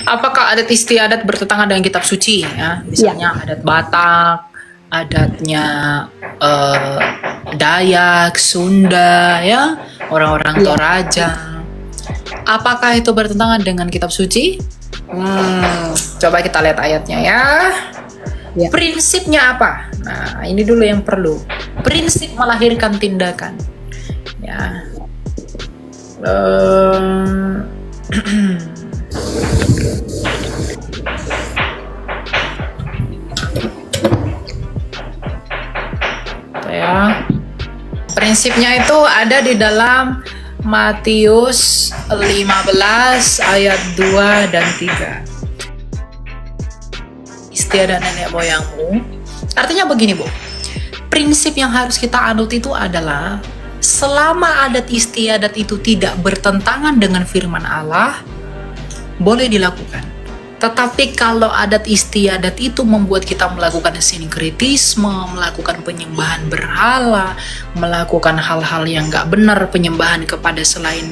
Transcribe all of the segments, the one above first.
Apakah adat istiadat bertentangan dengan kitab suci? Ya, misalnya adat Batak, adatnya Dayak, Sunda, ya, orang-orang Toraja. Apakah itu bertentangan dengan kitab suci? Coba kita lihat ayatnya ya. Prinsipnya apa? Nah, ini dulu yang perlu. Prinsip melahirkan tindakan. Ya. Ya. Prinsipnya itu ada di dalam Matius 15 ayat 2 dan 3. Istiadat nenek moyangmu. Artinya begini, Bu. Prinsip yang harus kita anut itu adalah selama adat istiadat itu tidak bertentangan dengan firman Allah, boleh dilakukan. Tetapi kalau adat istiadat itu membuat kita melakukan sinkretisme, melakukan penyembahan berhala, melakukan hal-hal yang nggak benar, penyembahan kepada selain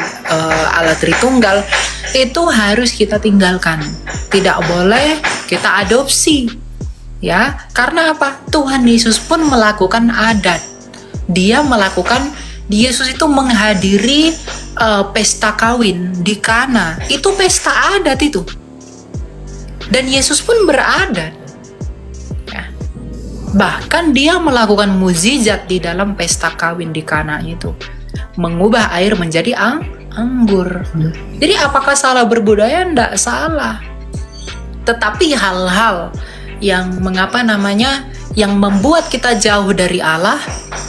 Allah Tritunggal, itu harus kita tinggalkan. Tidak boleh kita adopsi, ya. Karena apa? Tuhan Yesus pun melakukan adat. Yesus itu menghadiri pesta kawin di Kana. Itu pesta adat itu. Dan Yesus pun beradat. Ya. Bahkan dia melakukan mukjizat di dalam pesta kawin di Kana itu. Mengubah air menjadi anggur. Jadi apakah salah berbudaya? Tidak salah. Tetapi hal-hal yang yang membuat kita jauh dari Allah,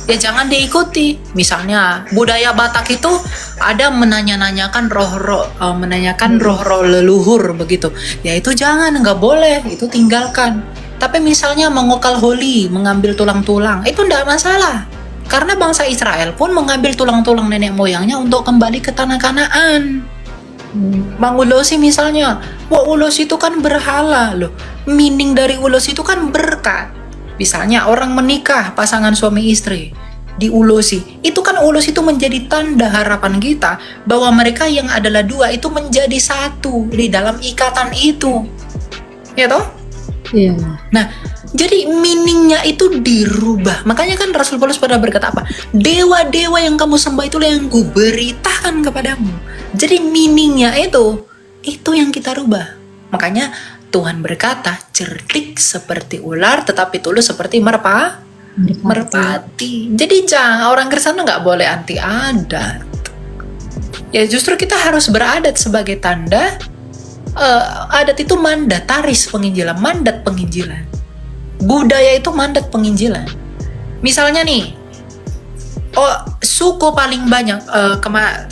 ya jangan diikuti. Misalnya budaya Batak itu ada menanyakan roh-roh leluhur begitu. Ya itu jangan, nggak boleh, itu tinggalkan. Tapi misalnya mengokal holi, mengambil tulang-tulang, itu tidak masalah. Karena bangsa Israel pun mengambil tulang-tulang nenek moyangnya untuk kembali ke tanah Kanaan. Mengulosi misalnya, ulos itu kan berhala loh. Meaning dari ulos itu kan berkat. Misalnya orang menikah, pasangan suami istri, diulosi. Itu kan ulos itu menjadi tanda harapan kita bahwa mereka yang adalah dua itu menjadi satu di dalam ikatan itu. Ya toh? Iya. Nah, jadi meaningnya itu dirubah. Makanya kan Rasul Paulus pada berkata apa? Dewa-dewa yang kamu sembah itulah yang kuberitakan kepadamu. Jadi meaningnya itu yang kita rubah. Makanya Tuhan berkata, cerdik seperti ular, tetapi tulus seperti merpati. Jadi jangan, orang Kristen nggak boleh anti adat. Ya justru kita harus beradat sebagai tanda. Adat itu mandataris penginjilan, mandat penginjilan. Budaya itu mandat penginjilan. Misalnya nih, suku paling banyak.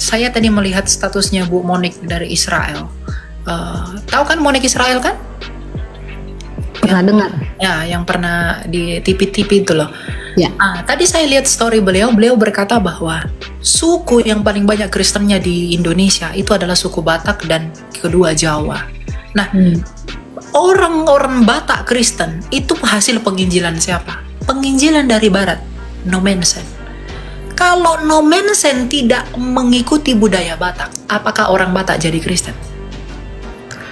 Saya tadi melihat statusnya Bu Monik dari Israel. Tahu kan Monik Israel kan? Pernah dengar? Ya, yang pernah di TV-TV itu loh. Ya. Tadi saya lihat story beliau berkata bahwa suku yang paling banyak Kristennya di Indonesia itu adalah suku Batak dan kedua Jawa. Nah, orang-orang Batak Kristen itu hasil penginjilan siapa? Penginjilan dari Barat, Nomensen. Kalau Nomensen tidak mengikuti budaya Batak, apakah orang Batak jadi Kristen?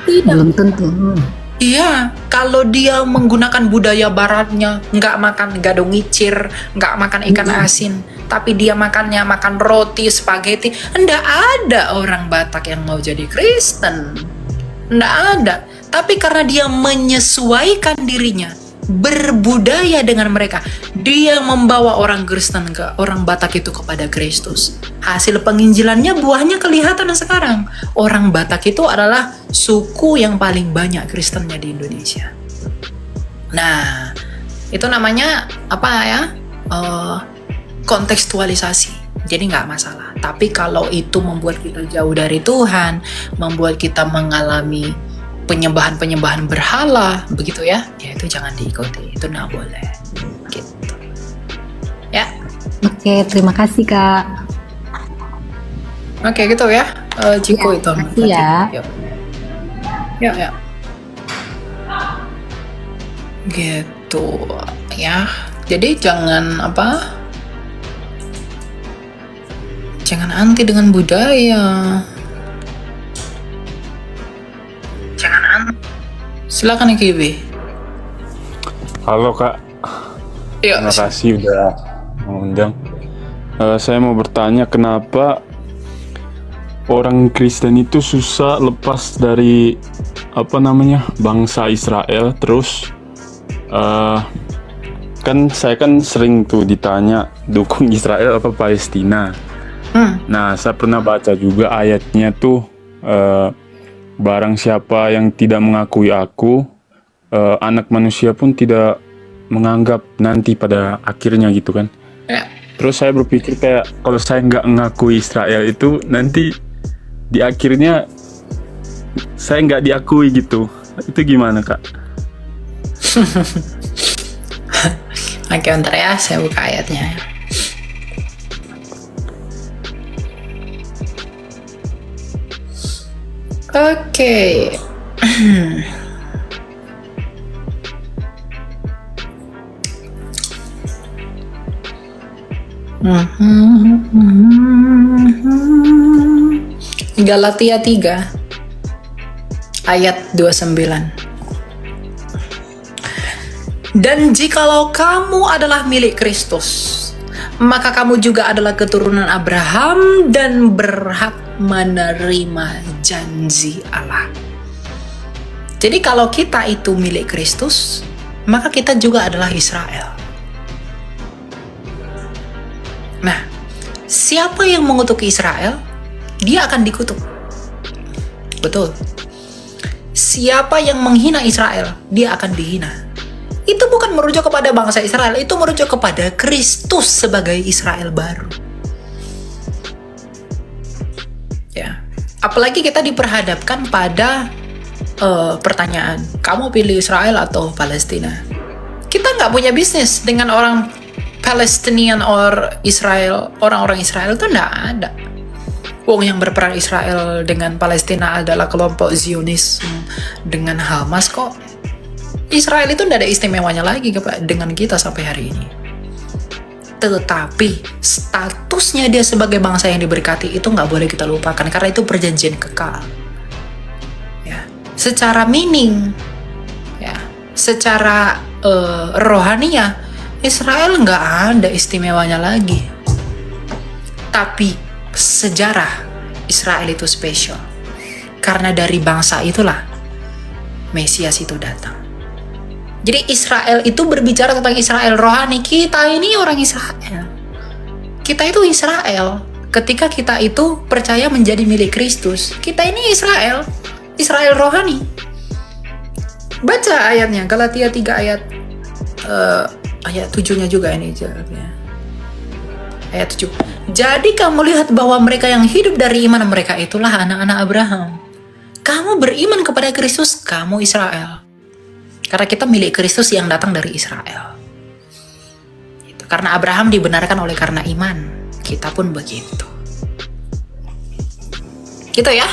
Tidak. Belum tentu. Iya, kalau dia menggunakan budaya baratnya, nggak makan gadong ngicir, nggak makan ikan asin, tapi dia makan roti, spaghetti, nggak ada orang Batak yang mau jadi Kristen. Nggak ada. Tapi karena dia menyesuaikan dirinya, berbudaya dengan mereka, dia membawa orang Kristen orang Batak itu kepada Kristus. Hasil penginjilannya, buahnya kelihatan sekarang. Orang Batak itu adalah suku yang paling banyak Kristennya di Indonesia. Nah, itu namanya apa ya? Kontekstualisasi. Jadi nggak masalah. Tapi kalau itu membuat kita jauh dari Tuhan, membuat kita mengalami penyembahan berhala, begitu ya itu jangan diikuti, itu nggak boleh, gitu. Ya. Oke, terima kasih Kak. Oke, gitu ya, Ciko itu. Makasih ya. Ya. Gitu ya. Jadi jangan jangan anti dengan budaya. Jangan Silakan IKB. Halo Kak, Yuk. terima kasih udah mengundang. Saya mau bertanya kenapa orang Kristen itu susah lepas dari bangsa Israel. Terus kan saya sering tuh ditanya dukung Israel apa Palestina. Nah, saya pernah baca juga ayatnya tuh, barang siapa yang tidak mengakui aku, anak manusia pun tidak menganggap nanti pada akhirnya gitu kan. Ya. Terus saya berpikir kayak kalau saya nggak mengakui Israel itu nanti di akhirnya saya nggak diakui gitu. Itu gimana Kak? Oke, bentar ya, saya buka ayatnya. Oke. Galatia 3 ayat 29. Dan jikalau kamu adalah milik Kristus, maka kamu juga adalah keturunan Abraham dan berhak menerima janji Allah. Jadi kalau kita itu milik Kristus, maka kita juga adalah Israel. Nah, siapa yang mengutuk Israel, dia akan dikutuk. Betul. Siapa yang menghina Israel, dia akan dihina. Itu bukan merujuk kepada bangsa Israel, itu merujuk kepada Kristus sebagai Israel baru. Ya, apalagi kita diperhadapkan pada pertanyaan, kamu pilih Israel atau Palestina? Kita nggak punya bisnis dengan orang Palestinian or Israel, orang-orang Israel itu nggak ada. Wong yang berperang Israel dengan Palestina adalah kelompok Zionis dengan Hamas kok. Israel itu nggak ada istimewanya lagi dengan kita sampai hari ini. Tetapi statusnya dia sebagai bangsa yang diberkati itu nggak boleh kita lupakan karena itu perjanjian kekal. Ya, secara meaning, ya, secara rohaninya Israel nggak ada istimewanya lagi. Tapi sejarah Israel itu spesial karena dari bangsa itulah Mesias itu datang. Jadi Israel itu berbicara tentang Israel rohani. Kita ini orang Israel. Kita itu Israel. Ketika kita itu percaya menjadi milik Kristus, kita ini Israel. Israel rohani. Baca ayatnya, Galatia 3 ayat 7-nya juga ini jawabnya. Ayat 7. Jadi kamu lihat bahwa mereka yang hidup dari iman mereka itulah anak-anak Abraham. Kamu beriman kepada Kristus, kamu Israel. Karena kita milik Kristus yang datang dari Israel. Karena Abraham dibenarkan oleh karena iman, kita pun begitu. Gitu ya.